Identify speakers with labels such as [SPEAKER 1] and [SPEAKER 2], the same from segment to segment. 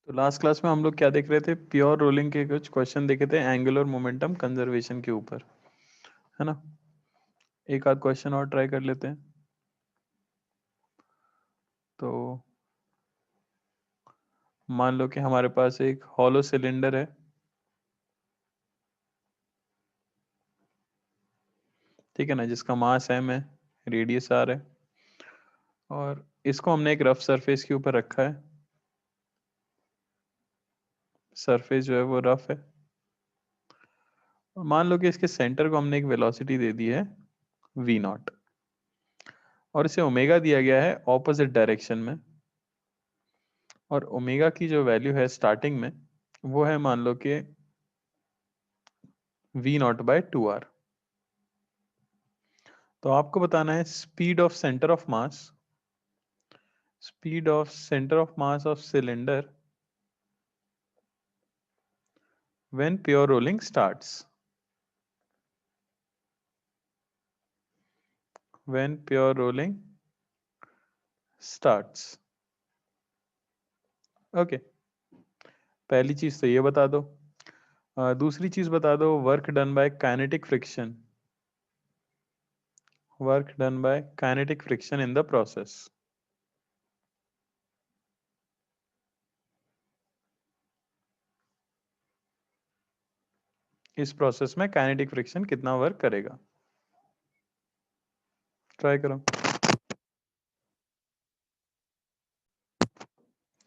[SPEAKER 1] तो last class में हम लोग क्या देख रहे थे, प्योर रोलिंग के कुछ क्वेश्चन देखे थे एंगुलर मोमेंटम कंजर्वेशन के ऊपर, है ना। एक आध क्वेश्चन और ट्राई कर लेते हैं। तो मान लो कि हमारे पास एक हॉलो सिलेंडर है, ठीक है ना, जिसका मास m है, रेडियस r है, और इसको हमने एक रफ सरफेस के ऊपर रखा है। सरफेस जो है वो रफ है, और मान लो कि इसके सेंटर को हमने एक वेलोसिटी दे दी है v0, और इसे ओमेगा दिया गया है ऑपोजिट डायरेक्शन में, और ओमेगा की जो वैल्यू है स्टार्टिंग में वो है मान लो कि v0/2r। तो आपको बताना है speed of centre of mass, speed of centre of mass of cylinder when pure rolling starts, when pure rolling starts. Okay, पहली चीज तो ये बता दो। दूसरी चीज बता दो, work done bye kinetic friction, work done bye kinetic friction in the process. इस प्रोसेस में काइनेटिक फ्रिक्शन कितना वर्क करेगा, ट्राई करो।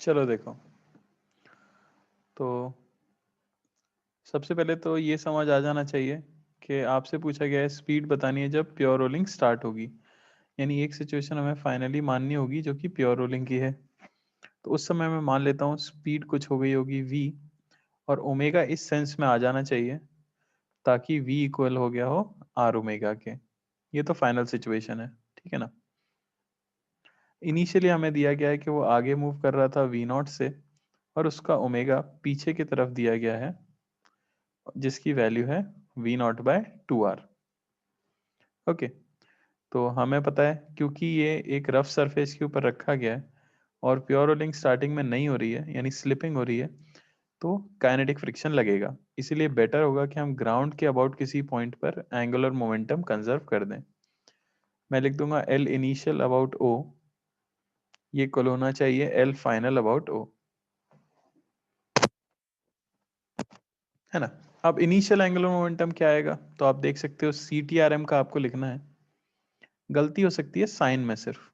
[SPEAKER 1] चलो देखो, तो सबसे पहले तो ये समझ आ जाना चाहिए कि आपसे पूछा गया है स्पीड बतानी है जब प्योर रोलिंग स्टार्ट होगी, यानी एक सिचुएशन हमें फाइनली माननी होगी जो कि प्योर रोलिंग की है। तो उस समय मैं मान लेता हूँ स्पीड कुछ हो गई होगी v, और ओमेगा इस सेंस में आ जाना चाहिए ताकि v इक्वल हो गया हो r ओमेगा के। ये तो फाइनल सिचुएशन है, ठीक है ना। इनिशियली हमें दिया गया है कि वो आगे मूव कर रहा था v0 से, और उसका ओमेगा पीछे की तरफ दिया गया है जिसकी वैल्यू है v0/2r। ओके, तो हमें पता है क्योंकि ये एक रफ सरफेस के ऊपर रखा गया है और प्योर रोलिंग स्टार्टिंग में नहीं हो रही है यानी स्लिपिंग हो रही है, तो काइनेटिक फ्रिक्शन लगेगा। इसीलिए बेटर होगा कि हम ग्राउंड के अबाउट किसी पॉइंट पर एंगुलर मोमेंटम कंजर्व कर दें। मैं लिख दूंगा L इनिशियल अबाउट O, ये इक्वल होना चाहिए L फाइनल अबाउट O, है ना। अब इनिशियल एंगुलर मोमेंटम क्या आएगा, तो आप देख सकते हो CTRM का आपको लिखना है। गलती हो सकती है साइन में सिर्फ।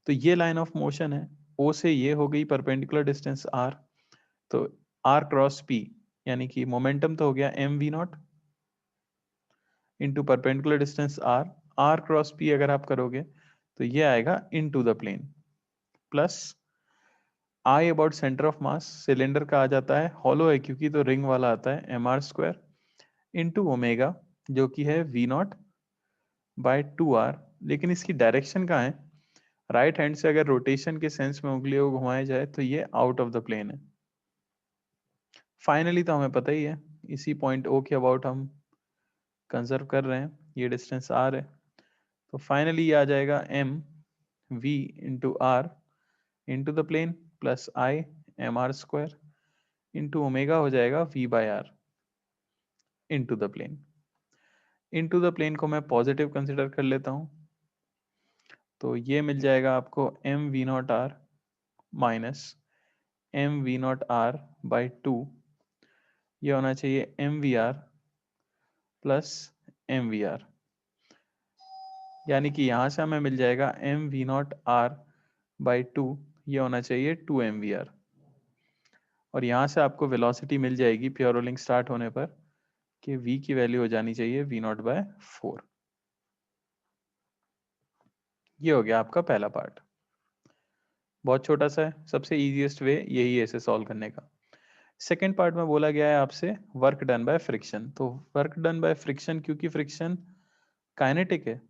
[SPEAKER 1] तो ये लाइन ऑफ मोशन है, O से ये हो गई परपेंडिकुलर डिस्टेंस R, तो R क्रॉस P, यानी कि मोमेंटम तो हो गया mv0 into perpendicular distance R, R cross P अगर आप करोगे तो ये आएगा into the plane, plus I about centre of mass, cylinder का आ जाता है, हॉलो है क्योंकि तो रिंग वाला आता है mr² इंटू ओमेगा जो कि है v0/2r। लेकिन इसकी डायरेक्शन कहाँ है, राइट हैंड से अगर रोटेशन के सेंस में उंगलियों को घुमाया जाए तो ये आउट ऑफ द प्लेन है। फाइनली तो हमें पता ही है इसी पॉइंट O के अबाउट हम कंजर्व कर रहे हैं, ये डिस्टेंस r है। तो फाइनली ये आ जाएगा m v into r into the plane plus i mr² into omega हो जाएगा v/r into the plane. Into the plane को मैं पॉजिटिव कंसिडर कर लेता हूँ, तो ये मिल जाएगा आपको mv0r माइनस mv0r/2, ये होना चाहिए mvr प्लस mvr, यानी कि यहाँ से हमें मिल जाएगा mv0r/2, ये होना चाहिए 2mvr, और यहाँ से आपको वेलोसिटी मिल जाएगी प्योर रोलिंग स्टार्ट होने पर कि v की वैल्यू हो जानी चाहिए v0/4। ये हो गया आपका पहला पार्ट, बहुत छोटा सा है, सबसे इजीएस्ट वे यही है इसे सॉल्व करने का। सेकेंड पार्ट में बोला गया है आपसे वर्क डन बाय फ्रिक्शन, तो वर्क डन बाय फ्रिक्शन क्योंकि फ्रिक्शन काइनेटिक है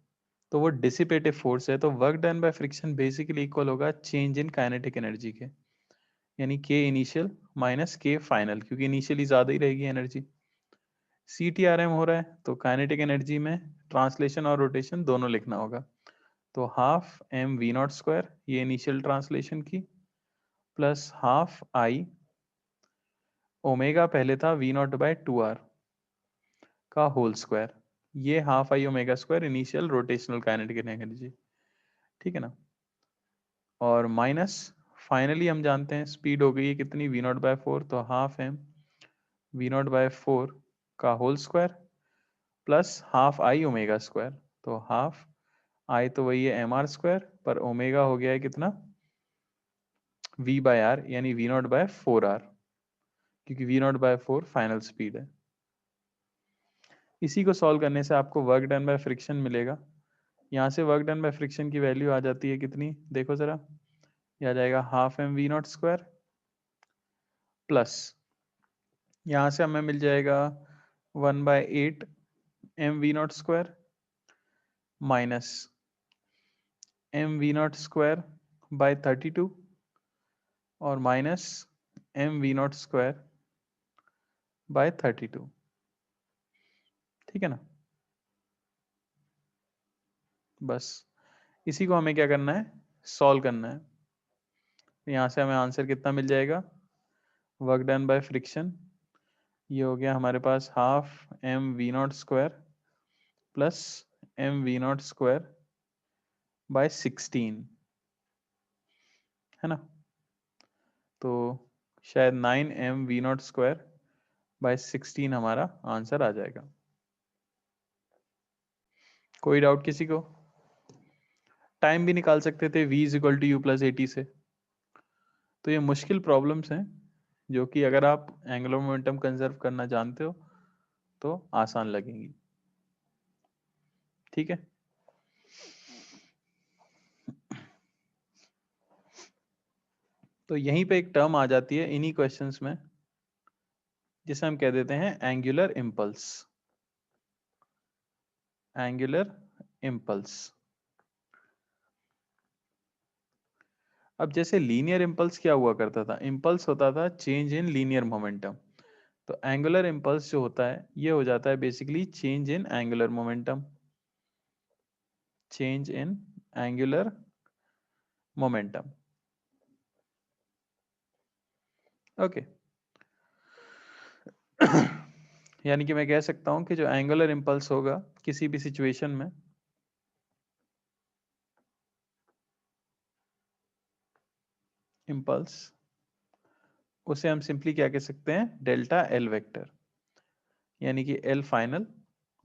[SPEAKER 1] तो वो डिसिपेटिव फोर्स है, तो work done by friction basically equal होगा चेंज इन काइनेटिक एनर्जी के, यानी के इनिशियल माइनस के फाइनल, क्योंकि इनिशियली ज़्यादा ही रहेगी एनर्जी। CTRM हो रहा है तो काइनेटिक एनर्जी में ट्रांसलेशन और रोटेशन दोनों लिखना होगा, तो हाफ m v0 स्क्वायर, ये इनिशियल ट्रांसलेशन की, प्लस हाफ i ओमेगा पहले था वी नॉट बाय 2r का होल स्क्वायर, ये half I omega square initial rotational kinetic energy, ठीक है ना। और माइनस फाइनली हम जानते हैं स्पीड हो गई है कितनी, वी नॉट बाय 4, तो half m v not by 4 का whole square plus half I omega square, तो हाफ आई तो वही है एम आर स्क्वायर, पर ओमेगा हो गया है कितना, वी बाय आर, यानी वी नॉट बाय 4r, क्योंकि v not by 4 final speed है। इसी को सॉल्व करने से आपको वर्क डन बाय फ्रिक्शन मिलेगा। यहाँ से वर्क डन बाय फ्रिक्शन की वैल्यू आ जाती है कितनी, देखो जरा, यह आ जाएगा half m v not square plus यहाँ से हमें मिल जाएगा 1/8 m v not square minus m v not square by 32 और minus m v not square by 32, ठीक है ना। बस इसी को हमें क्या करना है, सॉल्व करना है। यहाँ से हमें आंसर कितना मिल जाएगा, वर्क डन बाय फ्रिक्शन, ये हो गया हमारे पास half m v not square plus m v not square by 16, है ना। तो शायद 9 m v not square by 16 हमारा आंसर आ जाएगा। कोई डाउट किसी को? टाइम भी निकाल सकते थे v is equal to u plus 80 से। तो ये मुश्किल प्रॉब्लम्स हैं जो कि अगर आप एंगुलर मोमेंटम कंजर्व करना जानते हो तो आसान लगेंगी, ठीक है। तो यहीं पे एक टर्म आ जाती है इन्हीं क्वेश्चंस में जिसे हम कह देते हैं एंगुलर इम्पल्स। Angular impulse. अब जैसे लीनियर इम्पल्स क्या हुआ करता था, इम्पल्स होता था चेंज इन लीनियर मोमेंटम, तो एंगुलर इम्पल्स जो होता है ये हो जाता है basically change in angular momentum, change in angular momentum, okay. यानी कि मैं कह सकता हूं कि जो एंगुलर इम्पल्स होगा किसी भी सिचुएशन में, इम्पल्स, उसे हम सिंपली क्या कह सकते हैं, डेल्टा एल वेक्टर, यानी कि L final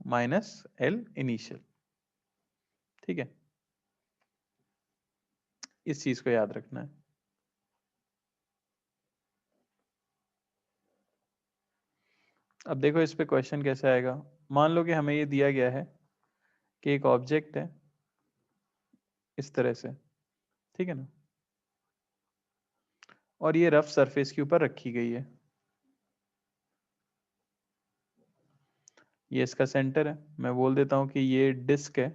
[SPEAKER 1] minus L initial, ठीक है। इस चीज को याद रखना है। अब देखो इस पे क्वेश्चन कैसे आएगा। मान लो कि हमें ये दिया गया है कि एक ऑब्जेक्ट है इस तरह से, ठीक है ना, और ये रफ सरफेस के ऊपर रखी गई है, ये इसका सेंटर है। मैं बोल देता हूं कि ये डिस्क है,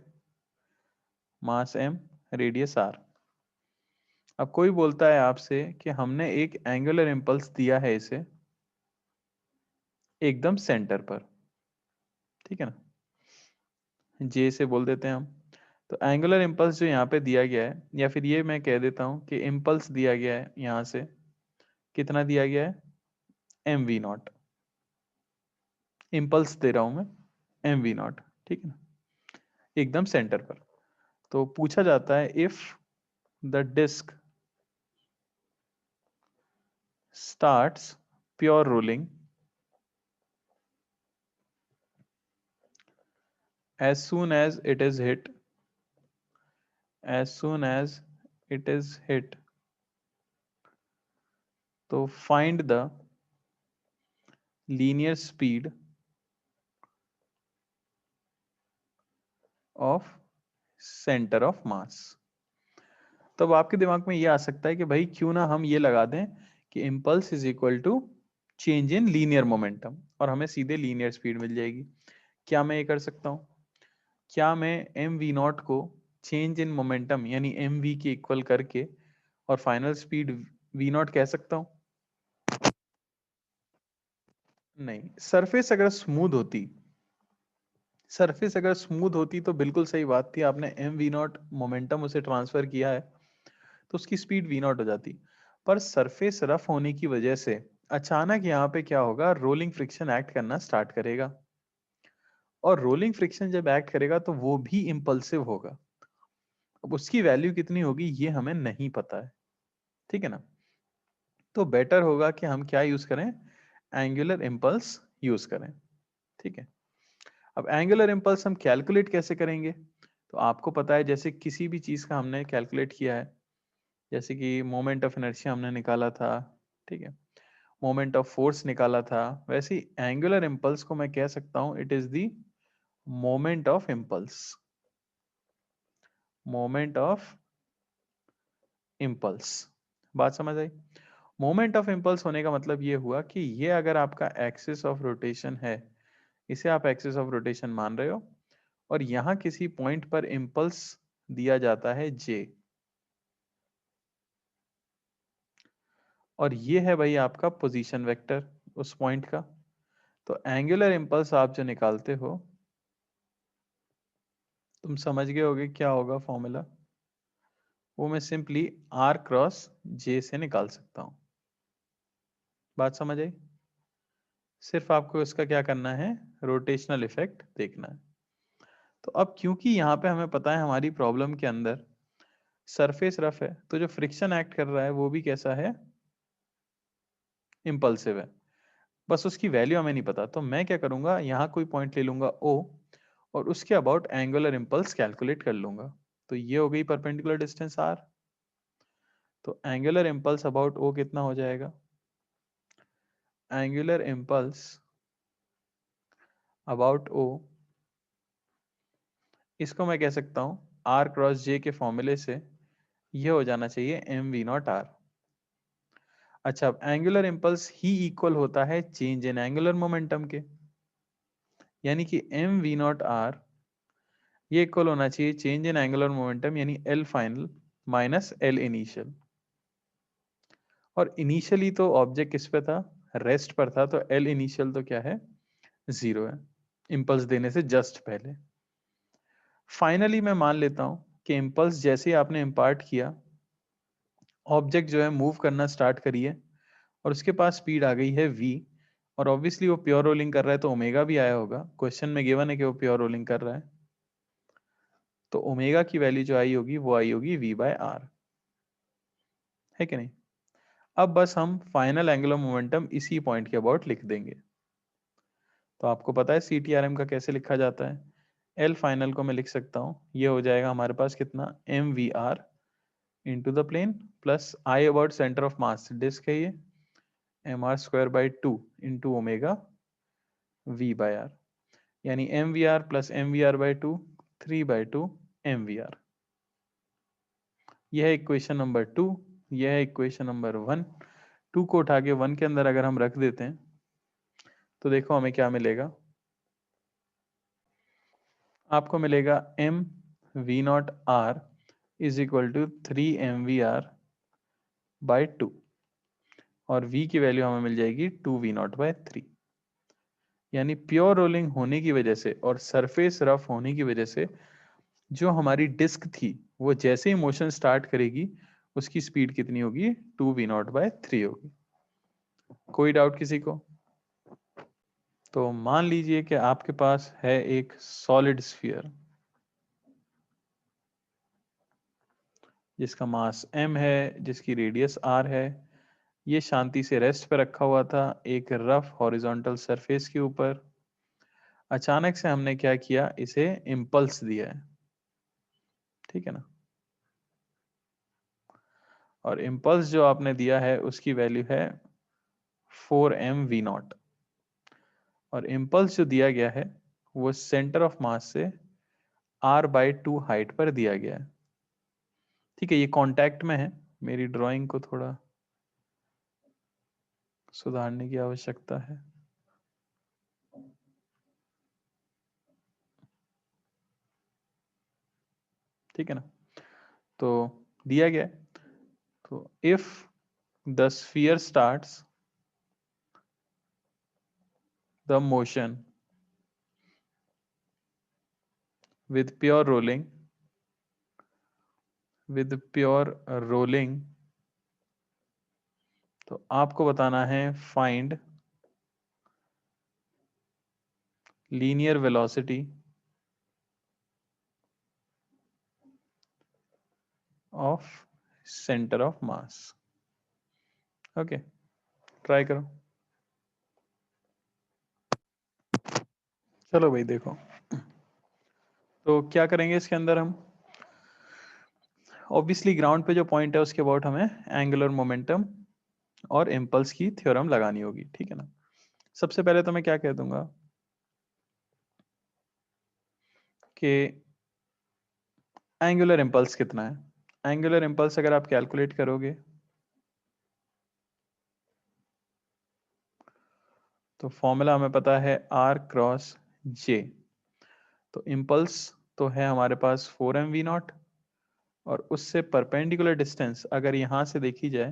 [SPEAKER 1] मास m, रेडियस r। अब कोई बोलता है आपसे कि हमने एक एंगुलर इम्पल्स दिया है इसे एकदम सेंटर पर, ठीक है ना, जे से बोल देते हैं हम। तो एंगुलर इम्पल्स जो यहाँ पे दिया गया है, या फिर ये मैं कह देता हूँ कि इम्पल्स दिया गया है यहाँ से, कितना दिया गया है, एम वी नॉट, इम्पल्स दे रहा हूँ मैं एम वी नॉट, ठीक है ना, एकदम सेंटर पर। तो पूछा जाता है if the disc starts pure rolling as soon as it is hit, as soon as it is hit, तो find the linear speed of center of mass। तो अब आपके दिमाग में ये आ सकता है कि भाई क्यों ना हम ये लगा दें कि impulse is equal to change in linear momentum और हमें सीधे लीनियर स्पीड मिल जाएगी। क्या मैं ये कर सकता हूँ? क्या मैं एम वी नॉट को चेंज इन मोमेंटम यानी एम वी के इक्वल करके और फाइनल स्पीड वी नॉट कह सकता हूँ? नहीं। सरफेस अगर स्मूथ होती, सरफेस अगर स्मूथ होती तो बिल्कुल सही बात थी, आपने एम वी नॉट मोमेंटम उसे ट्रांसफर किया है तो उसकी स्पीड वी नॉट हो जाती। पर सरफेस रफ होने की वजह से अचानक यहाँ पे क्या होगा, रोलिंग फ्रिक्शन एक्ट करना स्टार्ट करेगा, और रोलिंग फ्रिक्शन जब एक्ट करेगा तो वो भी इंपल्सिव होगा। अब उसकी वैल्यू कितनी होगी ये हमें नहीं पता है, ठीक है ना। तो बेटर होगा कि हम क्या यूज करें, एंगुलर इम्पल्स यूज करें, ठीक है। अब एंगुलर इम्पल्स हम कैलकुलेट कैसे करेंगे, तो आपको पता है जैसे किसी भी चीज का हमने कैलकुलेट किया है, जैसे कि मोमेंट ऑफ इनर्शिया हमने निकाला था, ठीक है, मोमेंट ऑफ फोर्स निकाला था, वैसे ही एंगुलर इम्पल्स को मैं कह सकता हूं it is the moment of impulse, moment of impulse. बात समझ आई। मोमेंट ऑफ इम्पल्स होने का मतलब ये हुआ कि ये अगर आपका एक्सिस ऑफ रोटेशन है, इसे आप एक्सिस ऑफ रोटेशन मान रहे हो, और यहां किसी पॉइंट पर इम्पल्स दिया जाता है जे, और ये है भाई आपका पोजीशन वेक्टर उस पॉइंट का। तो एंगुलर इम्पल्स आप जो निकालते हो, तुम समझ गए होगे क्या होगा फॉर्मूला, वो मैं सिंपली आर क्रॉस जे से निकाल सकता हूं। बात समझ आई। सिर्फ आपको इसका क्या करना है, रोटेशनल इफेक्ट देखना है। तो अब क्योंकि यहाँ पे हमें पता है हमारी प्रॉब्लम के अंदर सरफेस रफ है, तो जो फ्रिक्शन एक्ट कर रहा है वो भी कैसा है, इम्पल्सिव है। बस उसकी वैल्यू हमें नहीं पता, तो मैं क्या करूंगा, यहाँ कोई पॉइंट ले लूंगा ओ, और उसके अबाउट एंगुलर इम्पल्स कैलकुलेट कर लूंगा। तो ये हो गई परपेंडिकुलर डिस्टेंस आर। तो एंगुलर इम्पल्स अबाउट ओ कितना हो जाएगा, एंगुलर इम्पल्स अबाउट ओ, इसको मैं कह सकता हूं आर क्रॉस जे के फॉर्मूले से ये हो जाना चाहिए एम वी नॉट आर। अच्छा, अब एंगुलर इम्पल्स ही इक्वल होता है चेंज इन एंगुलर मोमेंटम के, यानी कि एम वी नॉट आर ये इक्वल होना चाहिए चेंज इन एंगुलर मोमेंटम, यानी L final minus L initial. और इनिशियली तो ऑब्जेक्ट किस पे था, रेस्ट पर था, तो एल इनिशियल तो क्या है, जीरो है, इम्पल्स देने से जस्ट पहले। फाइनली मैं मान लेता हूं कि इम्पल्स जैसे ही आपने इम्पार्ट किया, ऑब्जेक्ट जो है मूव करना स्टार्ट करिए, और उसके पास स्पीड आ गई है v, और ऑब्वियसली वो प्योर रोलिंग कर रहा है तो ओमेगा भी आया होगा, क्वेश्चन में गिवन है कि वो प्योर रोलिंग कर रहा है, तो ओमेगा की वैल्यू जो आई होगी वो आई होगी v बाय आर, है कि नहीं। अब बस हम फाइनल एंगुलर मोमेंटम इसी पॉइंट के अबाउट लिख देंगे। तो आपको पता है CTRM का कैसे लिखा जाता है, एल फाइनल को मैं लिख सकता हूँ, ये हो जाएगा हमारे पास कितना, m v r into the plane plus I about centre of mass disc है ये, m r square by two into omega v by r, यानी m v r plus m v r by two, 3/2 m v r. यह है equation number 2, यह है equation number 1। 2 को उठा के 1 के अंदर अगर हम रख देते हैं तो देखो हमें क्या मिलेगा, आपको मिलेगा m v not r is equal to 3 mvr/2, और v की वैल्यू हमें मिल जाएगी 2v0/3। यानी प्योर रोलिंग होने की वजह से और सरफेस रफ होने की वजह से जो हमारी डिस्क थी वो जैसे ही मोशन स्टार्ट करेगी उसकी स्पीड कितनी होगी, 2v0/3 होगी। कोई डाउट किसी को। तो मान लीजिए कि आपके पास है एक सॉलिड स्फीयर जिसका मास m है, जिसकी रेडियस r है, ये शांति से रेस्ट पे रखा हुआ था एक रफ हॉरिजॉन्टल सरफेस के ऊपर। अचानक से हमने क्या किया, इसे इम्पल्स दिया है, ठीक है ना। और इम्पल्स जो आपने दिया है उसकी वैल्यू है 4mv0, और इम्पल्स जो दिया गया है वो सेंटर ऑफ मास से r/2 हाइट पर दिया गया है, ठीक है। ये कांटेक्ट में है, मेरी ड्राइंग को थोड़ा सुधारने की आवश्यकता है, ठीक है ना। तो दिया गया है, तो if the sphere starts the motion with pure rolling, with pure rolling, तो आपको बताना है find linear velocity of centre of mass. Okay, try करो। चलो भाई देखो, तो क्या करेंगे इसके अंदर हम, ऑब्वियसली ग्राउंड पे जो पॉइंट है उसके अबाउट हमें एंगुलर मोमेंटम और इम्पल्स की थ्योरम लगानी होगी, ठीक है ना। सबसे पहले तो मैं क्या कह दूंगा कि एंगुलर इम्पल्स कितना है। एंगुलर इम्पल्स अगर आप कैलकुलेट करोगे तो फॉर्मूला हमें पता है R क्रॉस J। तो इम्पल्स तो है हमारे पास 4mv0, और उससे परपेंडिकुलर डिस्टेंस अगर यहां से देखी जाए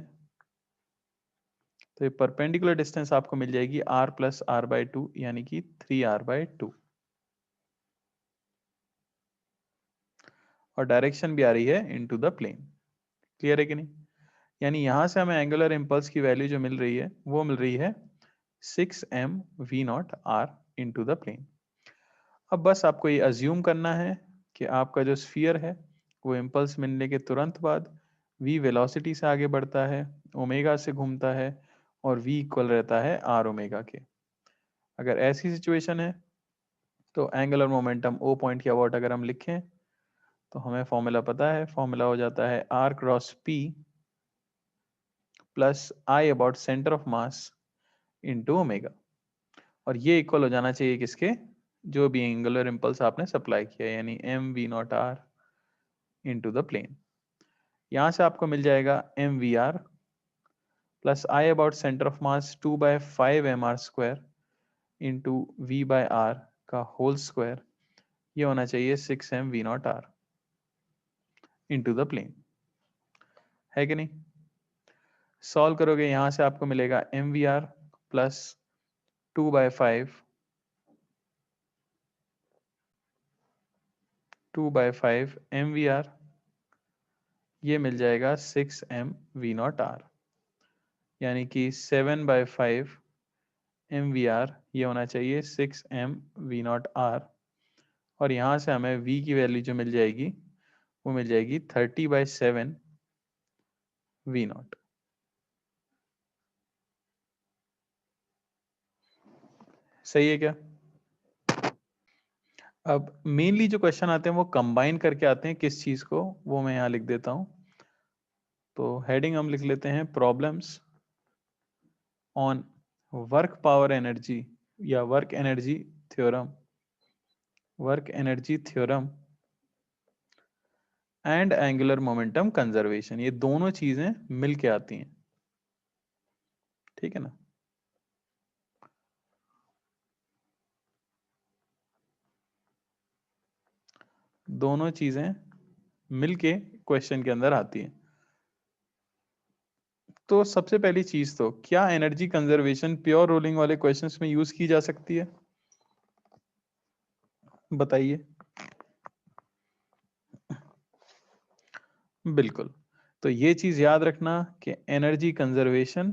[SPEAKER 1] तो ये परपेंडिकुलर डिस्टेंस आपको मिल जाएगी R प्लस R/2, यानी कि 3R/2, और डायरेक्शन भी आ रही है इनटू द प्लेन। क्लियर है कि नहीं? यानी यहां से हमें एंगुलर इम्पल्स की वैल्यू जो मिल रही है वो मिल रही है 6mv0r इनटू द प्लेन। अब बस आपको ये अज्यूम करना है कि आपका जो स्फीयर है वो इम्पल्स मिलने के तुरंत बाद v वेलोसिटी से आगे बढ़ता है, ओमेगा से घूमता है, और v इक्वल रहता है r ओमेगा के। अगर ऐसी सिचुएशन है तो एंगुलर मोमेंटम ओ पॉइंट के अबाउट अगर हम लिखें तो हमें फॉर्मूला पता है, फॉर्मूला हो जाता है r cross p plus I about centre of mass into omega, और ये इक्वल हो जाना चाहिए किसके, जो भी एंगुलर इम्पल्स आपने सप्लाई किया, यानी mv0r इंटू द प्लेन। यहां से आपको मिल जाएगा mvr plus I about centre of mass 2/5mr² into v/r का होल स्क्वायर, ये होना चाहिए 6mv0r इंटू द प्लेन, है कि नहीं। सॉल्व करोगे यहां से आपको मिलेगा mvr प्लस 2/5 mvr, ये मिल जाएगा 6mv0r, यानी कि 7/5 mvr, ये होना चाहिए 6mv0r, और यहाँ से हमें v की वैल्यू जो मिल जाएगी वो मिल जाएगी 30/7 v0। सही है क्या? अब मेनली जो क्वेश्चन आते हैं वो कंबाइन करके आते हैं, किस चीज को, वो मैं यहाँ लिख देता हूँ। तो हेडिंग हम लिख लेते हैं problems on work power energy या work energy theorem, work energy theorem and angular momentum conservation. ये दोनों चीजें मिलके आती हैं, ठीक है ना। दोनों चीजें मिलके क्वेश्चन के अंदर आती हैं। तो सबसे पहली चीज, तो क्या एनर्जी कंजर्वेशन प्योर रोलिंग वाले क्वेश्चंस में यूज की जा सकती है, बताइए। बिल्कुल। तो ये चीज याद रखना कि energy conservation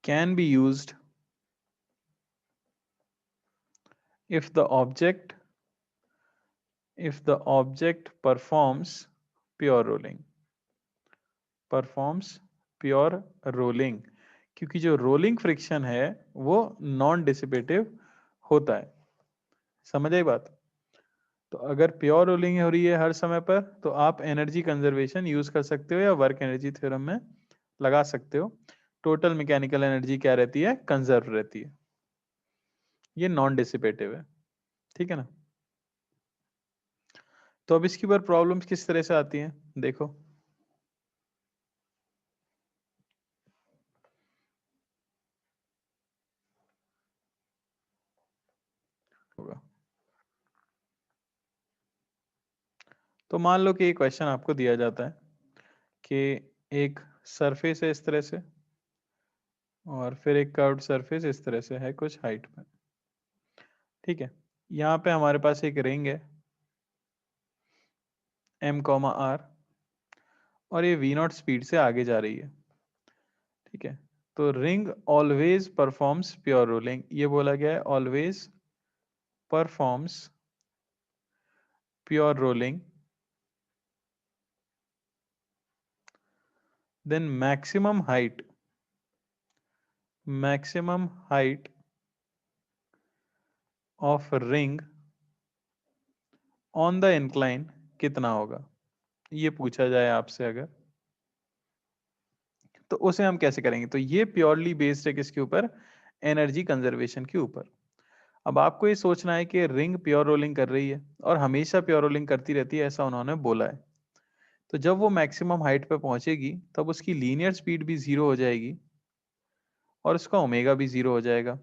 [SPEAKER 1] can be used if the object performs pure rolling, क्योंकि जो रोलिंग फ्रिक्शन है वो नॉन डिसिपेटिव होता है। समझ आई बात? तो अगर प्योर रोलिंग हो रही है हर समय पर तो आप एनर्जी कंजर्वेशन यूज कर सकते हो या वर्क एनर्जी थ्योरम में लगा सकते हो। टोटल मैकेनिकल एनर्जी क्या रहती है, कंजर्व रहती है, ये नॉन डिसिपेटिव है, ठीक है ना। तो अब इसके ऊपर प्रॉब्लम्स किस तरह से आती हैं, देखो। होगा, तो मान लो कि एक क्वेश्चन आपको दिया जाता है कि एक सरफेस है इस तरह से, और फिर एक कर्व्ड सरफेस इस तरह से है कुछ हाइट में, ठीक है। यहाँ पे हमारे पास एक रिंग है m, r, और ये वी नॉट स्पीड से आगे जा रही है, ठीक है। तो ring always performs pure rolling, ये बोला गया है always performs pure rolling, then maximum height of ring on the incline कितना होगा, ये पूछा जाए आपसे अगर, तो उसे हम कैसे करेंगे। तो ये प्योरली बेस्ड है किसके ऊपर, एनर्जी कंजर्वेशन के ऊपर। अब आपको ये सोचना है कि रिंग प्योर रोलिंग कर रही है और हमेशा प्योर रोलिंग करती रहती है, ऐसा उन्होंने बोला है। तो जब वो मैक्सिमम हाइट पे पहुंचेगी तब उसकी लीनियर स्पीड भी जीरो हो जाएगी और उसका ओमेगा भी जीरो हो जाएगा।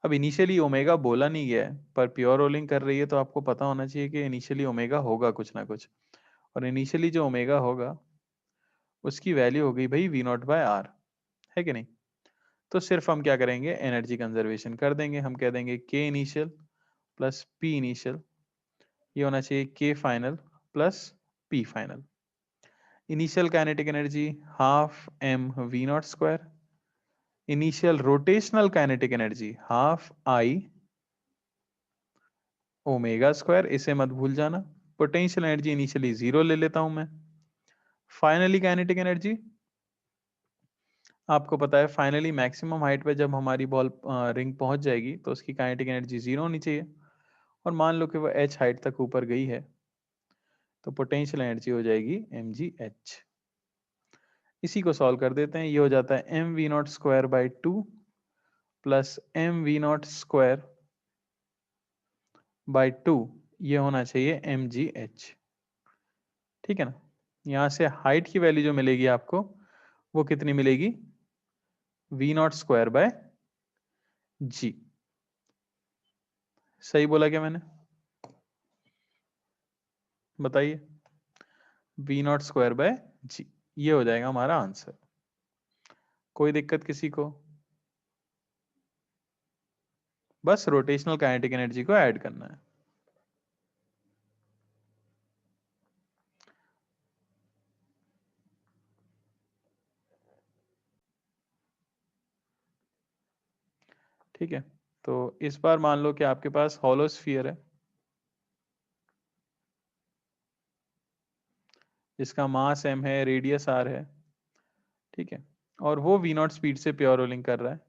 [SPEAKER 1] अब इनिशियली ओमेगा बोला नहीं गया है, पर प्योर रोलिंग कर रही है तो आपको पता होना चाहिए कि इनिशियली ओमेगा होगा कुछ ना कुछ, और इनिशियली जो ओमेगा होगा उसकी वैल्यू हो गई भाई वी नॉट बाय आर, है कि नहीं। तो सिर्फ हम क्या करेंगे, एनर्जी कंजर्वेशन कर देंगे, हम कह देंगे के इनिशियल प्लस पी इनिशियल, ये होना चाहिए K final plus P final. Initial kinetic energy half m v not square, initial rotational kinetic energy half I omega square, इसे मत भूल जाना। पोटेंशियल एनर्जी इनिशियली जीरो ले लेता हूं मैं। फाइनली काइनेटिक एनर्जी आपको पता है, फाइनली मैक्सिमम हाइट पे जब हमारी बॉल रिंग पहुंच जाएगी तो उसकी काइनेटिक एनर्जी जीरो होनी चाहिए, और मान लो कि वो एच हाइट तक ऊपर गई है तो पोटेंशियल एनर्जी हो जाएगी एम जी एच। इसी को सॉल्व कर देते हैं, ये हो जाता है m v not square by two plus m v not square by two, ये होना चाहिए एम जी एच, ठीक है ना। यहाँ से हाइट की वैल्यू जो मिलेगी आपको वो कितनी मिलेगी, वी नॉट स्क्वायर बाय जी। सही बोला क्या मैंने, बताइए। वी नॉट स्क्वायर बाय जी, ये हो जाएगा हमारा आंसर। कोई दिक्कत किसी को, बस रोटेशनल काइनेटिक एनर्जी को ऐड करना है। ठीक है, तो इस बार मान लो कि आपके पास हॉलो स्फीयर है जिसका मास m है, रेडियस r है, ठीक है, और वो वी नॉट स्पीड से प्योर रोलिंग कर रहा है।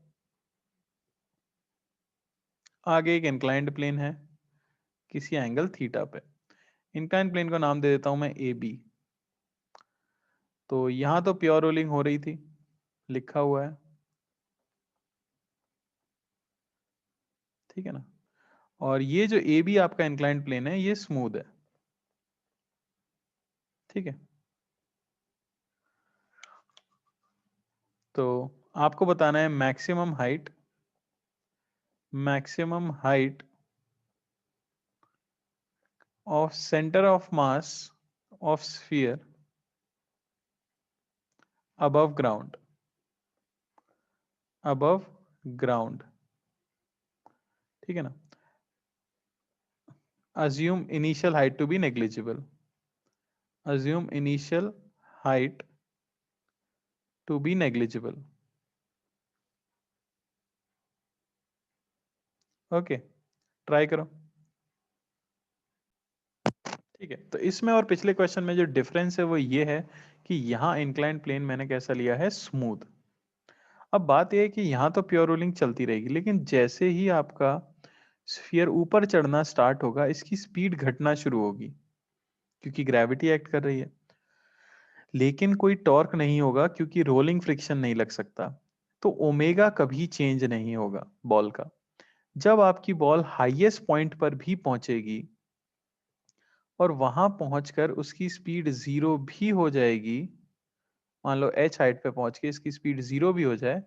[SPEAKER 1] आगे एक इंक्लाइंड प्लेन है किसी एंगल थीटा पे, इंक्लाइंड प्लेन को नाम दे देता हूं मैं ए बी। तो यहां तो प्योर रोलिंग हो रही थी, लिखा हुआ है, ठीक है ना। और ये जो ए बी आपका इंक्लाइंड प्लेन है ये स्मूथ है, ठीक है। तो आपको बताना है maximum height of centre of mass of sphere above ground, above ground, ठीक है ना। assume initial height to be negligible, assume initial height to be negligible, okay, try करो। ठीक है, तो इसमें और पिछले क्वेश्चन में जो डिफरेंस है वो ये है कि यहाँ इंक्लाइंड प्लेन मैंने कैसा लिया है, स्मूथ। अब बात यह है कि यहाँ तो प्योर रोलिंग चलती रहेगी, लेकिन जैसे ही आपका स्फीयर ऊपर चढ़ना स्टार्ट होगा इसकी स्पीड घटना शुरू होगी क्योंकि ग्रेविटी एक्ट कर रही है, लेकिन कोई टॉर्क नहीं होगा क्योंकि रोलिंग फ्रिक्शन नहीं लग सकता। तो ओमेगा कभी चेंज नहीं होगा बॉल का। जब आपकी बॉल हाईएस्ट पॉइंट पर भी पहुंचेगी और वहां पहुंचकर उसकी स्पीड जीरो भी हो जाएगी, मान लो एच हाइट पे पहुंच के इसकी स्पीड जीरो भी हो जाए,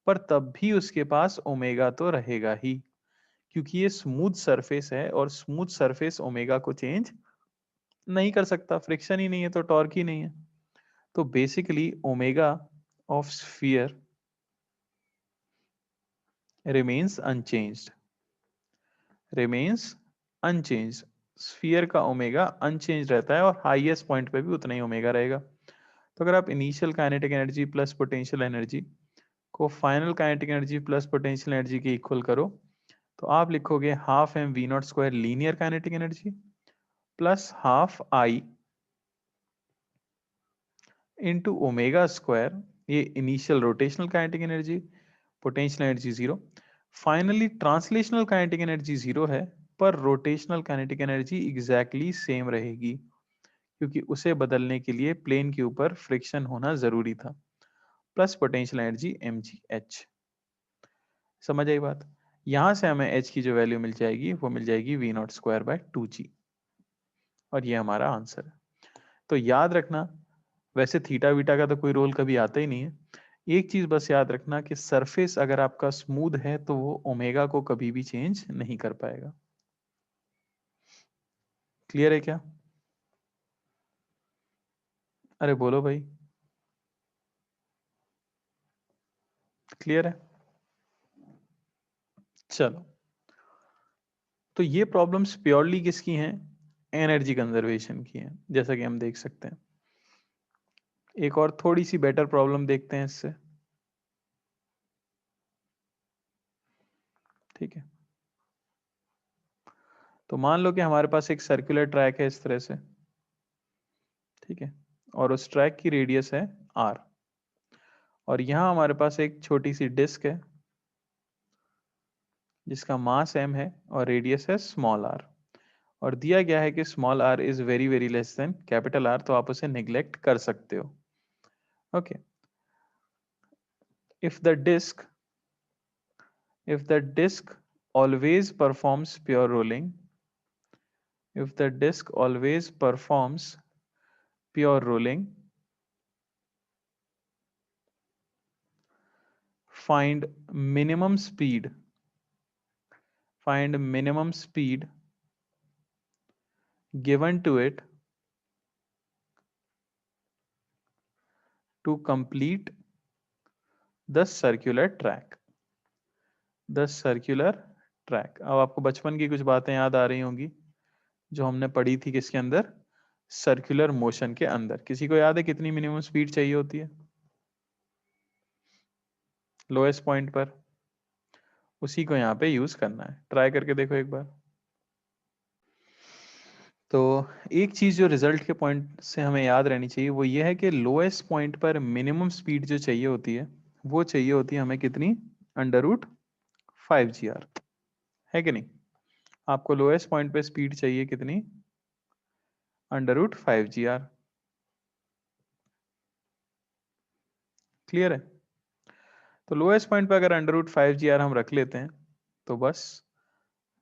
[SPEAKER 1] पर तब भी उसके पास ओमेगा तो रहेगा ही, क्योंकि ये स्मूथ सरफेस है और स्मूथ सरफेस ओमेगा को चेंज नहीं कर सकता, फ्रिक्शन ही नहीं है तो टॉर्क ही नहीं है। तो basically omega of sphere remains unchanged, remains unchanged. Sphere का ओमेगा अनचेंज रहता है और हाईएस्ट पॉइंट पे भी उतना ही ओमेगा रहेगा। तो अगर आप initial kinetic energy plus potential energy को final kinetic energy plus potential energy के इक्वल करो तो आप लिखोगे half m v not square linear kinetic energy plus half I into omega square, ये initial rotational kinetic energy, potential energy zero. Finally translational kinetic energy zero है पर rotational kinetic energy exactly same रहेगी क्योंकि उसे बदलने के लिए plane के ऊपर फ्रिक्शन होना जरूरी था, plus potential energy m g h. समझ आई बात? यहां से हमें एच की जो वैल्यू मिल जाएगी वो मिल जाएगी v not square by two g, और ये हमारा आंसर है। तो याद रखना, वैसे थीटा वीटा का तो कोई रोल कभी आता ही नहीं है। एक चीज बस याद रखना कि सरफेस अगर आपका स्मूथ है तो वो ओमेगा को कभी भी चेंज नहीं कर पाएगा। क्लियर है क्या? अरे बोलो भाई, क्लियर है? चलो, तो ये प्रॉब्लम्स प्योरली किसकी हैं? एनर्जी कंजर्वेशन की हैं, जैसा कि हम देख सकते हैं। एक और थोड़ी सी बेटर प्रॉब्लम देखते हैं इससे। ठीक है, तो मान लो कि हमारे पास एक सर्कुलर ट्रैक है इस तरह से, ठीक है, और उस ट्रैक की रेडियस है आर, और यहाँ हमारे पास एक छोटी सी डिस्क है जिसका मास m है और रेडियस है स्मॉल r, और दिया गया है कि small r is very very less than capital R, तो आप उसे निग्लेक्ट कर सकते हो। Okay, if the disc if the disk always performs pure rolling, if the disk always performs pure rolling, find minimum speed, find minimum speed given to it to complete the circular track, the circular track। अब आपको बचपन की कुछ बातें याद आ रही होंगी जो हमने पढ़ी थी किसके अंदर? सर्कुलर मोशन के अंदर। किसी को याद है कितनी मिनिमम स्पीड चाहिए होती है लोएस्ट पॉइंट पर? उसी को यहाँ पे यूज करना है, ट्राई करके देखो एक बार। तो एक चीज जो रिजल्ट के पॉइंट से हमें याद रहनी चाहिए वो ये है कि लोएस्ट पॉइंट पर मिनिमम स्पीड जो चाहिए होती है वो चाहिए होती है हमें कितनी? अंडर रूट 5 GR, है कि नहीं? आपको लोएस्ट पॉइंट पे स्पीड चाहिए कितनी? Under root 5 GR। क्लियर है? तो लोएस्ट पॉइंट पे अगर अंडर रूट 5 GR हम रख लेते हैं तो बस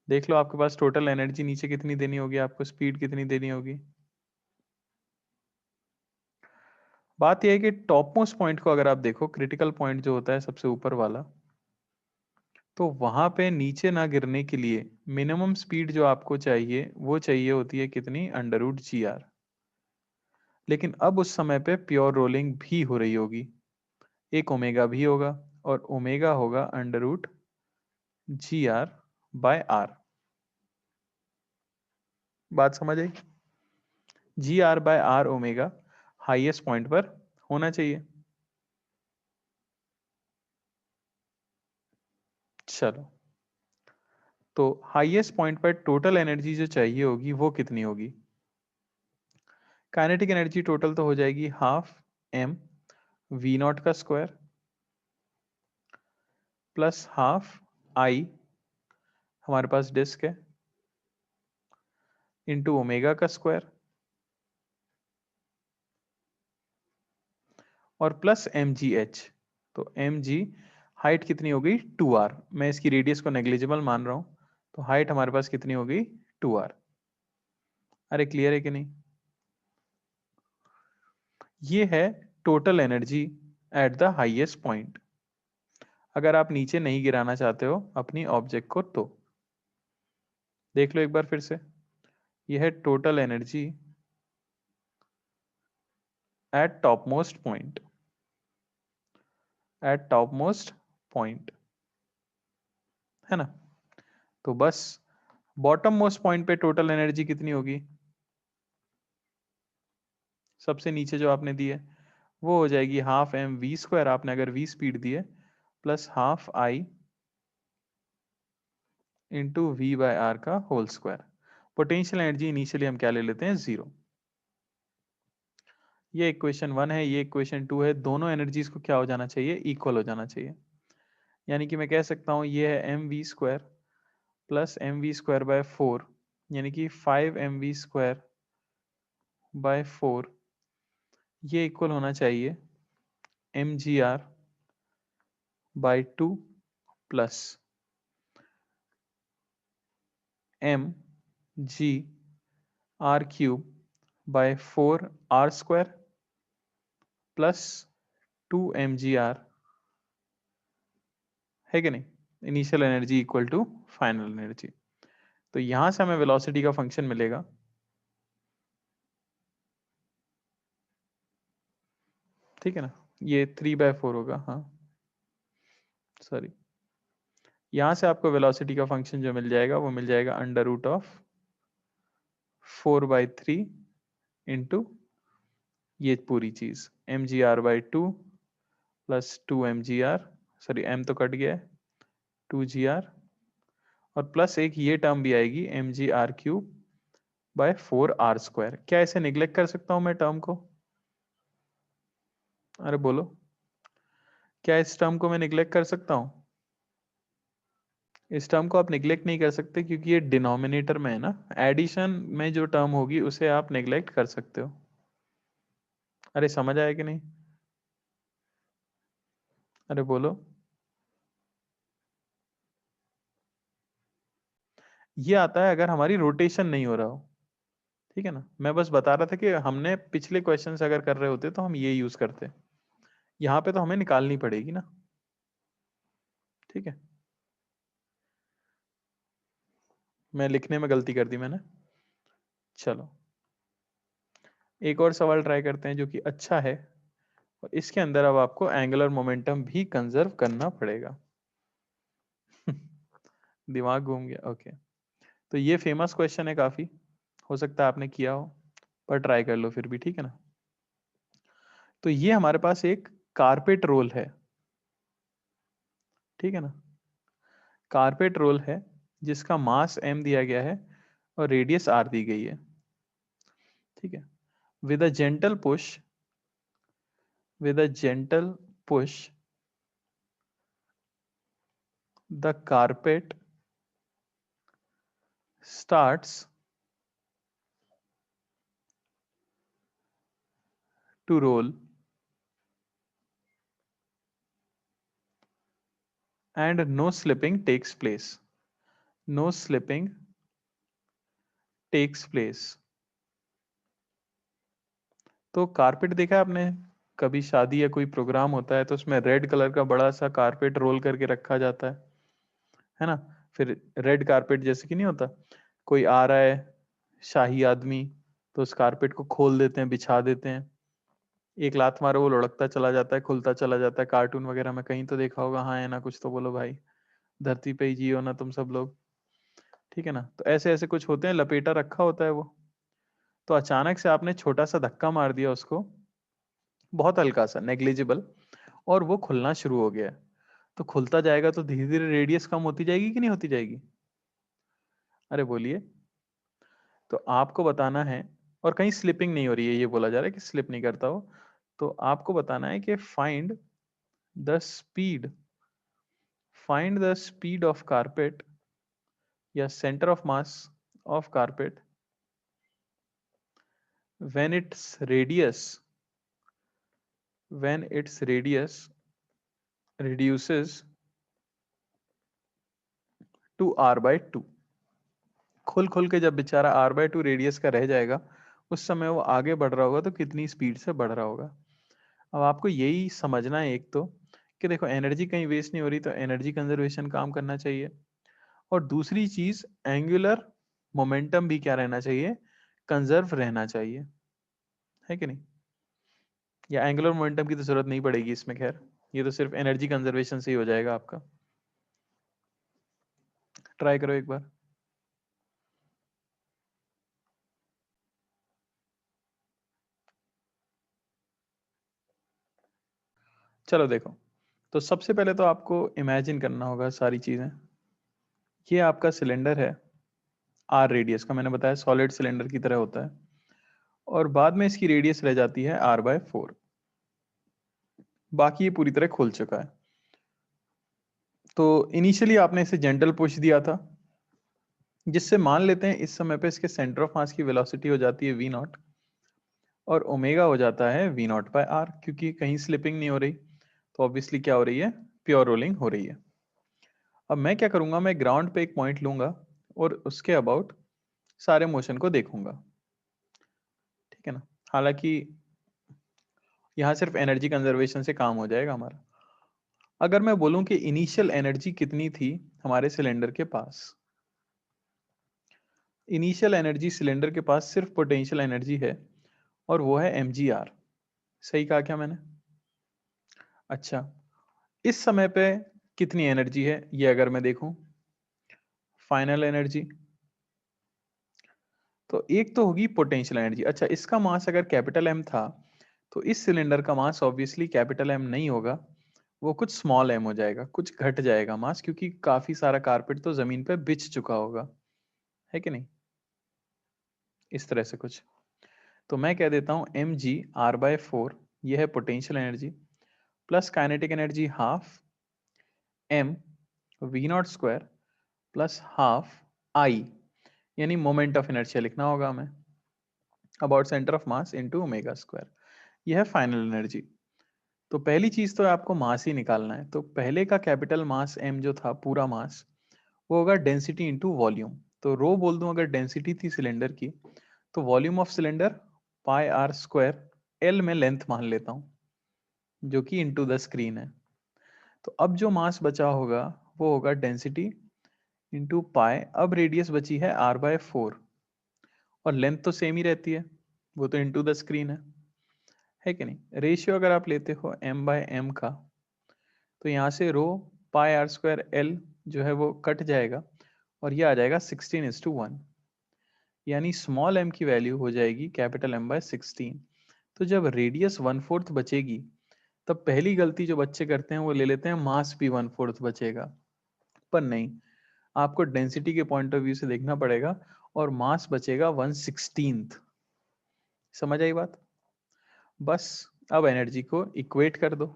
[SPEAKER 1] देख लो आपके पास टोटल एनर्जी नीचे कितनी देनी होगी, आपको स्पीड कितनी देनी होगी। बात यह है कि टॉप मोस्ट पॉइंट को अगर आप देखो, क्रिटिकल पॉइंट जो होता है सबसे ऊपर वाला, तो वहां पे नीचे ना गिरने के लिए मिनिमम स्पीड जो आपको चाहिए वो चाहिए होती है कितनी? Under root GR। लेकिन अब उस समय पे प्योर रोलिंग भी हो रही होगी, एक ओमेगा भी होगा, और ओमेगा होगा under root GR by R। बात समझ आई? GR by R omega highest point पर होना चाहिए। चलो, तो हाईएस्ट पॉइंट पर टोटल एनर्जी जो चाहिए होगी वो कितनी होगी? काइनेटिक एनर्जी टोटल तो हो जाएगी हाफ m वी नॉट का स्क्वायर प्लस हाफ आई, हमारे पास डिस्क है, इंटू ओमेगा का स्क्वायर, और प्लस एम जी एच। तो एम जी हाइट कितनी हो गई? 2r, मैं इसकी रेडियस को नेग्लिजिबल मान रहा हूं, तो हाइट हमारे पास कितनी हो गई? 2r। अरे क्लियर है कि नहीं? ये है total energy at the highest point, अगर आप नीचे नहीं गिराना चाहते हो अपनी ऑब्जेक्ट को तो। देख लो एक बार फिर से, यह है total energy at top most point, eight top most point, है ना? तो बस बॉटम मोस्ट पॉइंट पे टोटल एनर्जी कितनी होगी? सबसे नीचे जो आपने दी है वो हो जाएगी हाफ एम वी स्क्वायर, आपने अगर वी स्पीड दी है, plus half I into v by r का whole square. Potential energy initially हम क्या ले लेते हैं, 0। ये इक्वेशन 1 है, ये इक्वेशन 2 है, दोनों एनर्जीज को क्या हो जाना चाहिए, इक्वल हो जाना चाहिए। यानी कि मैं कह सकता हूँ ये है m v square plus m v square by 4, यानी कि 5 एम वी स्क्वायर बाय 4, ये इक्वल होना चाहिए m g r by 2 plus m g r cube by 4 r square plus 2 m g r, है कि नहीं। Initial energy equal to final energy. तो यहां से हमें वेलोसिटी का फंक्शन मिलेगा, ठीक है ना, ये 3/4 होगा, हाँ सॉरी। यहां से आपको वेलोसिटी का फंक्शन जो मिल जाएगा वो मिल जाएगा अंडर रूट ऑफ 4/3 इंटू ये पूरी चीज m g r by 2 plus 2 m g r, sorry m तो कट गया है, 2 जी आर, और प्लस एक ये टर्म भी आएगी m g r cube by 4 r square. क्या ऐसे निग्लेक्ट कर सकता हूं मैं टर्म को, अरे बोलो, क्या इस टर्म को मैं निग्लेक्ट कर सकता हूं। इस टर्म को आप निग्लेक्ट नहीं कर सकते क्योंकि ये डिनोमिनेटर में है ना, एडिशन में जो टर्म होगी उसे आप निग्लेक्ट कर सकते हो। अरे समझ आया कि नहीं, अरे बोलो। ये आता है अगर हमारी रोटेशन नहीं हो रहा हो, ठीक है ना। मैं बस बता रहा था कि हमने पिछले क्वेश्चंस अगर कर रहे होते तो हम ये यूज करते, यहाँ पे तो हमें निकालनी पड़ेगी ना, ठीक है। मैं लिखने में गलती कर दी मैंने। चलो एक और सवाल ट्राई करते हैं जो कि अच्छा है, और इसके अंदर अब आपको एंगुलर मोमेंटम भी कंजर्व करना पड़ेगा। दिमाग घूम गया, ओके। तो ये फेमस क्वेश्चन है काफी, हो सकता है आपने किया हो, पर ट्राई कर लो फिर भी, ठीक है ना। तो ये हमारे पास एक कारपेट रोल है, ठीक है ना। कारपेट रोल है जिसका मास m दिया गया है और रेडियस r दी गई है, ठीक है। With a gentle push, with a gentle push, the carpet starts to roll and no slipping takes place. No slipping takes place. तो कारपेट देखा है आपने, कभी शादी या कोई प्रोग्राम होता है तो उसमें रेड कलर का बड़ा सा कारपेट रोल करके रखा जाता है ना। फिर रेड कारपेट जैसे कि नहीं होता, कोई आ रहा है शाही आदमी, तो उस कारपेट को खोल देते हैं, बिछा देते हैं, एक लात मारो वो लुढ़कता चला जाता है, खुलता चला जाता है। कार्टून वगैरह में कहीं तो देखा होगा, हाँ है ना, कुछ तो बोलो भाई, धरती पे ही जियो ना तुम सब लोग, ठीक है ना। तो ऐसे ऐसे कुछ होते हैं, लपेटा रखा होता है वो, तो अचानक से आपने छोटा सा धक्का मार दिया उसको, बहुत हल्का सा, नेग्लिजिबल, और वो खुलना शुरू हो गया है। तो खुलता जाएगा तो धीरे धीरे रेडियस कम होती जाएगी कि नहीं होती जाएगी, अरे बोलिए। तो आपको बताना है, और कहीं स्लिपिंग नहीं हो रही है, ये बोला जा रहा है कि स्लिप नहीं करता हो, तो आपको बताना है कि find the speed, find the speed of carpet या centre of mass of carpet when its radius, when its radius reduces to r/2। खुल खुल के जब बेचारा r/2 रेडियस का रह जाएगा, उस समय वो आगे बढ़ रहा होगा तो कितनी स्पीड से बढ़ रहा होगा। अब आपको यही समझना है एक तो, कि देखो एनर्जी कहीं वेस्ट नहीं हो रही, तो एनर्जी कंजर्वेशन काम करना चाहिए, और दूसरी चीज एंगुलर मोमेंटम भी क्या रहना चाहिए, कंजर्व रहना चाहिए, है कि नहीं। या एंगुलर मोमेंटम की तो जरूरत नहीं पड़ेगी इसमें, खैर ये तो सिर्फ एनर्जी कंजर्वेशन से ही हो जाएगा आपका। ट्राई करो एक बार। चलो देखो, तो सबसे पहले तो आपको इमेजिन करना होगा सारी चीजें। ये आपका सिलेंडर है आर रेडियस का, मैंने बताया सॉलिड सिलेंडर की तरह होता है, और बाद में इसकी रेडियस रह जाती है r/4। बाकी ये पूरी तरह खुल चुका है। तो इनिशियली आपने इसे जेंटल पुश दिया था, जिससे मान लेते हैं इस समय पे इसके सेंटर ऑफ मास की वेलोसिटी हो जाती है v0, और ओमेगा हो जाता है v0/r, क्योंकि कहीं स्लिपिंग नहीं हो रही, तो ऑब्वियसली क्या हो रही है, प्योर रोलिंग हो रही है। अब मैं क्या करूंगा, मैं ग्राउंड पे एक पॉइंट लूंगा और उसके अबाउट सारे मोशन को देखूंगा, ठीक है ना। हालांकि यहाँ सिर्फ एनर्जी कंजर्वेशन से काम हो जाएगा हमारा। अगर मैं बोलूं कि इनिशियल एनर्जी कितनी थी हमारे सिलेंडर के पास, इनिशियल एनर्जी सिलेंडर के पास सिर्फ पोटेंशियल एनर्जी है, और वो है mgr। सही कहा क्या मैंने? अच्छा, इस समय पे कितनी एनर्जी है ये अगर मैं देखूं, फाइनल एनर्जी, तो एक तो होगी पोटेंशियल एनर्जी। अच्छा, इसका मास अगर कैपिटल एम था, तो इस सिलेंडर का मास ऑब्वियसली कैपिटल एम नहीं होगा, वो कुछ स्मॉल एम हो जाएगा, कुछ घट जाएगा मास, क्योंकि काफी सारा कारपेट तो जमीन पे बिछ चुका होगा, है कि नहीं, इस तरह से कुछ। तो मैं कह देता हूं mg r/4, यह है potential energy, plus kinetic energy half m v0 square plus half I, यानी मोमेंट ऑफ इनर्शिया लिखना होगा हमें, about centre of mass into omega square. यह है फाइनल एनर्जी। तो पहली चीज तो आपको मास ही निकालना है। तो पहले का कैपिटल मास m जो था पूरा मास, वो होगा डेंसिटी इंटू वॉल्यूम। तो रो बोल दूं अगर डेंसिटी थी सिलेंडर की, तो volume of cylinder πr², L में लेंथ मान लेता हूं, जो कि इंटू द स्क्रीन है। तो अब जो मास बचा होगा वो होगा डेंसिटी इंटू पाई, अब रेडियस बची है r/4, और लेंथ तो सेम ही रहती है, वो तो इंटू द स्क्रीन है कि नहीं। रेशियो अगर आप लेते हो m/m का, तो यहाँ से रो πr² एल जो है वो कट जाएगा, और ये आ जाएगा 16:1, यानी स्मॉल m की वैल्यू हो जाएगी कैपिटल M/16। तो जब रेडियस 1/4 बचेगी, तब पहली गलती जो बच्चे करते हैं वो ले लेते हैं मास भी 1/4 बचेगा, पर नहीं, आपको डेंसिटी के पॉइंट ऑफ व्यू से देखना पड़ेगा, और मास बचेगा 1/16। समझ आई बात? बस अब एनर्जी को इक्वेट कर दो,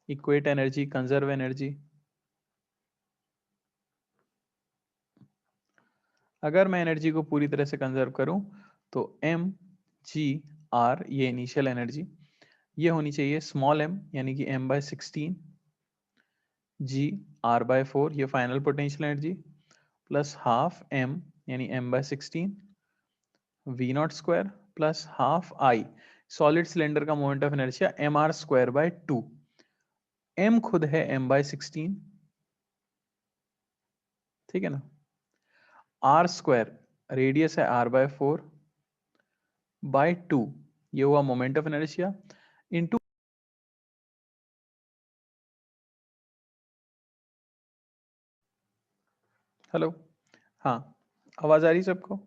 [SPEAKER 1] इक्वेट एनर्जी, कंजर्व एनर्जी। अगर मैं एनर्जी को पूरी तरह से कंजर्व करूं, तो mg/r, ये इनिशियल एनर्जी, ये होनी चाहिए स्मॉल m, यानी कि m/16, g/r/4, ये final potential energy, plus half m, यानी m/16, v0 square plus half I, solid cylinder का moment of inertia mr²/2। m खुद है m/16, ठीक है ना। r² रेडियस है r/4 बाय 2, ये हुआ moment of inertia, into, hello, हाँ, आवाज आ रही सबको,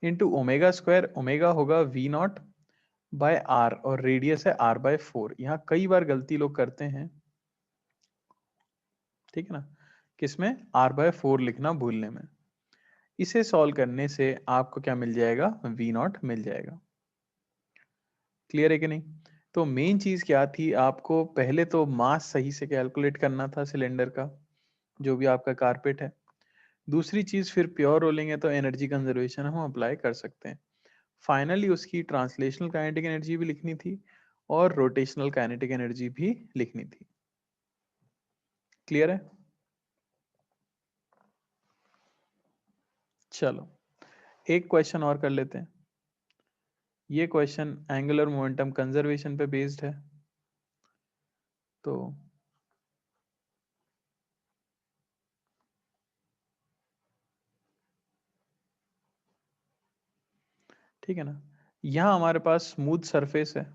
[SPEAKER 1] इनटू ओमेगा स्क्वायर, ओमेगा होगा v0/r, और रेडियस है r/4। यहाँ कई बार गलती लोग करते हैं, ठीक है ना, किसमें, r/4 लिखना भूलने में। इसे सॉल्व करने से आपको क्या मिल जाएगा, v0 मिल जाएगा। क्लियर है कि नहीं? तो मेन चीज क्या थी, आपको पहले तो मास सही से कैलकुलेट करना था सिलेंडर का, जो भी आपका कारपेट है। दूसरी चीज, फिर प्योर रोलिंग है तो एनर्जी कंजर्वेशन हम अप्लाई कर सकते हैं। फाइनली उसकी ट्रांसलेशनल काइनेटिक एनर्जी भी लिखनी थी, और रोटेशनल काइनेटिक एनर्जी भी लिखनी थी। क्लियर है? चलो एक क्वेश्चन और कर लेते हैं। ये क्वेश्चन एंगुलर मोमेंटम कंजर्वेशन पे बेस्ड है, तो ठीक है ना। यहाँ हमारे पास स्मूथ सरफेस है,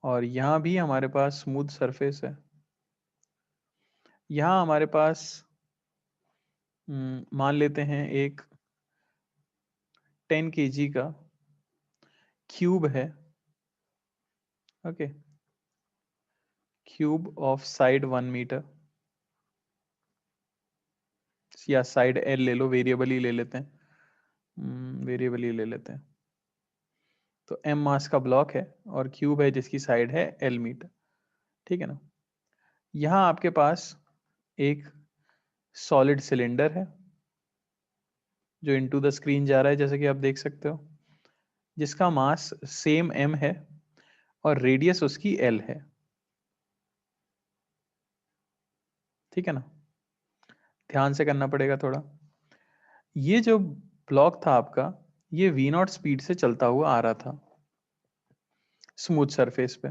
[SPEAKER 1] और यहाँ भी हमारे पास स्मूथ सरफेस है। यहाँ हमारे पास मान लेते हैं एक 10 kg का क्यूब है, okay, cube of side 1 metre, या साइड एल ले लो, वेरिएबल ही ले लेते हैं, वेरिएबल ही ले लेते हैं। तो एम मास का ब्लॉक है और क्यूब है जिसकी साइड है एल मीटर, ठीक है ना। यहां आपके पास एक सॉलिड सिलेंडर है जो इनटू द स्क्रीन जा रहा है, जैसे कि आप देख सकते हो, जिसका मास सेम एम है और रेडियस उसकी एल है, ठीक है ना। ध्यान से करना पड़ेगा थोड़ा। ये जो ब्लॉक था आपका, ये वी नॉट स्पीड से चलता हुआ आ रहा था स्मूथ सरफेस पे।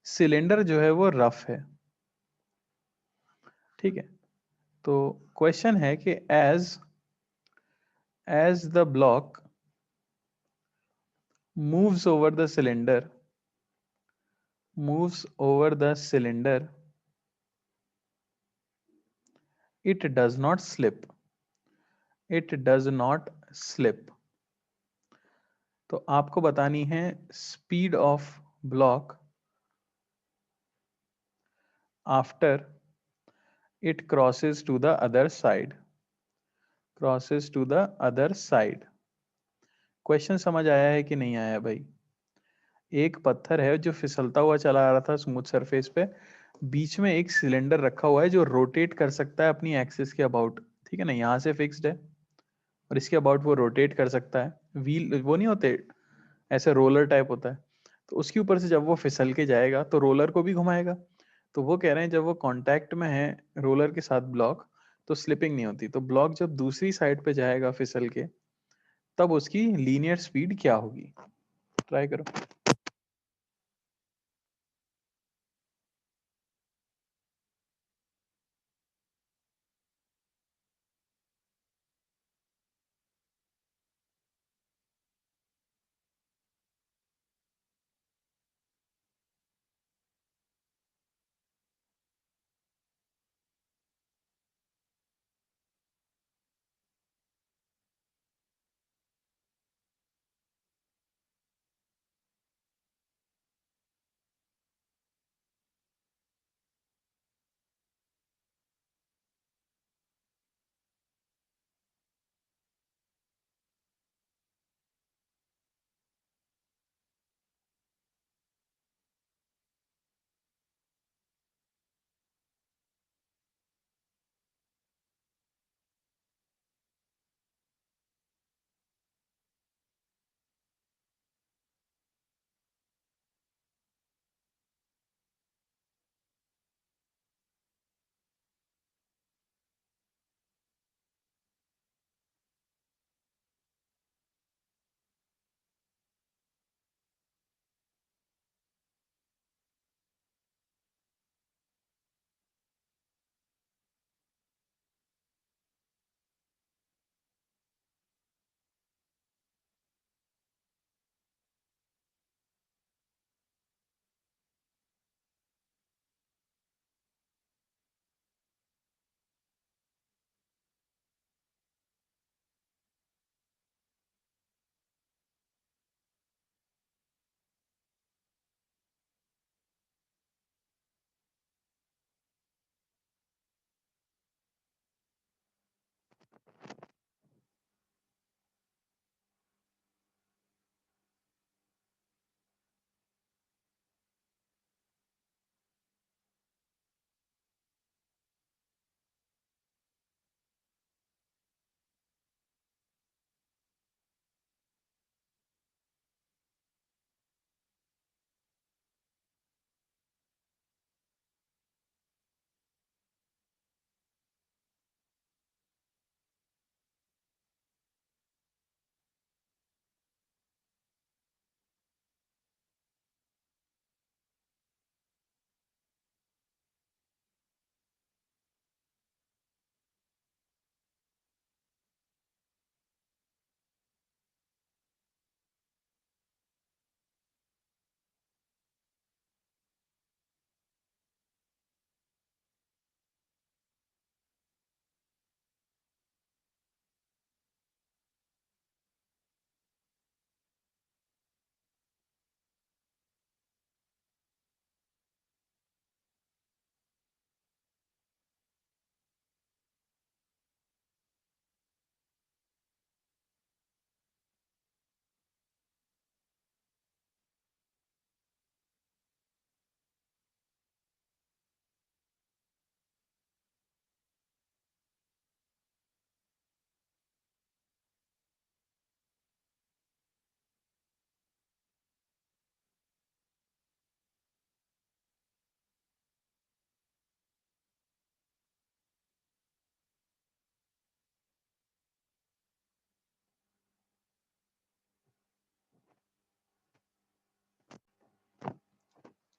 [SPEAKER 1] सिलेंडर जो है वो रफ है, ठीक है। तो क्वेश्चन है कि as the block moves over the cylinder, moves over the cylinder, it does not slip, it does not slip। तो आपको बतानी है speed of block after it crosses to the other side, crosses to the other side. Question समझ आया है कि नहीं आया भाई? एक पत्थर है जो फिसलता हुआ चला आ रहा था स्मूथ सरफेस पे, बीच में एक सिलेंडर रखा हुआ है जो रोटेट कर सकता है अपनी एक्सिस के अबाउट, ठीक है ना। यहाँ से फिक्स्ड है और इसके अबाउट वो रोटेट कर सकता है। व्हील वो नहीं होते, ऐसे रोलर टाइप होता है, तो उसके ऊपर से जब वो फिसल के जाएगा तो रोलर को भी घुमाएगा। तो वो कह रहे हैं जब वो कांटेक्ट में है रोलर के साथ ब्लॉक, तो स्लिपिंग नहीं होती। तो ब्लॉक जब दूसरी साइड पे जाएगा फिसल के, तब उसकी लीनियर स्पीड क्या होगी? ट्राई करो।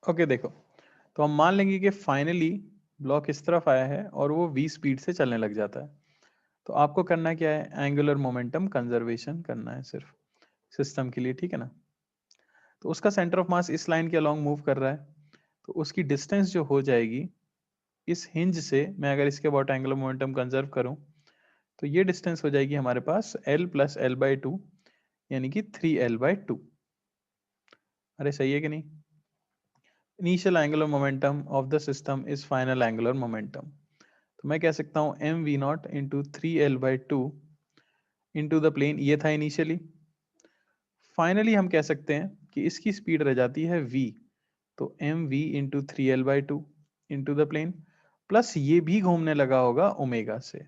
[SPEAKER 1] ओके देखो, तो हम मान लेंगे कि फाइनली ब्लॉक इस तरफ आया है और वो v स्पीड से चलने लग जाता है। तो आपको करना क्या है, एंगुलर मोमेंटम कंजर्वेशन करना है सिर्फ सिस्टम के लिए, ठीक है ना। तो उसका सेंटर ऑफ मास इस लाइन के अलोंग मूव कर रहा है, तो उसकी डिस्टेंस जो हो जाएगी इस हिंज से, मैं अगर इसके अबाउट एंगुलर मोमेंटम कंजर्व करूं तो ये डिस्टेंस हो जाएगी हमारे पास l plus L by two, यानी कि 3l/2। अरे सही है कि नहीं। Initial angular momentum of the system is final angular momentum. तो मैं कह सकता हूँ m v nought into 3l/2 into the plane, ये था इनिशियली। फाइनली हम कह सकते हैं कि इसकी स्पीड रह जाती है v, तो m v into 3l/2 into the plane, plus ये भी घूमने लगा होगा ओमेगा से।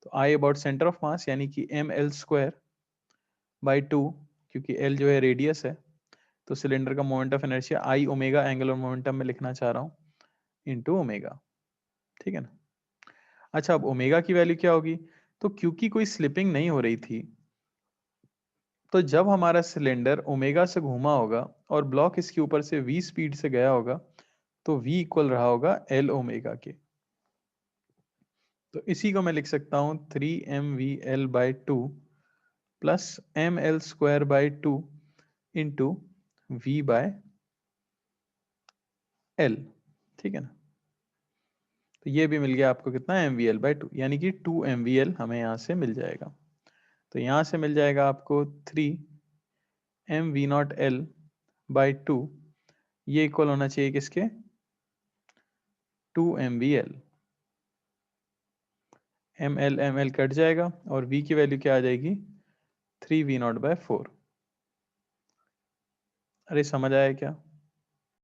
[SPEAKER 1] तो I about centre of mass यानी कि ml² क्योंकि l जो है रेडियस है, तो सिलेंडर का moment of inertia I omega angular momentum में लिखना चाह रहा हूँ इंटू ओमेगा, ठीक है ना। अच्छा, अब ओमेगा की वैल्यू क्या होगी, तो क्योंकि कोई स्लिपिंग नहीं हो रही थी, तो जब हमारा सिलेंडर ओमेगा से घूमा होगा और ब्लॉक इसके ऊपर से v स्पीड से गया होगा, तो v इक्वल रहा होगा l ओमेगा के। तो इसी को मैं लिख सकता हूँ 3mvl/2 plus ml²/2 into v/l, ठीक है ना। तो ये भी मिल गया आपको कितना, mvl/2, यानी कि 2mvl हमें यहाँ से मिल जाएगा। तो यहाँ से मिल जाएगा आपको 3mv0l/2, ये इक्वल होना चाहिए किसके, 2mvl। ml ml कट जाएगा और v की वैल्यू क्या आ जाएगी, 3v0/4। अरे समझ आया क्या।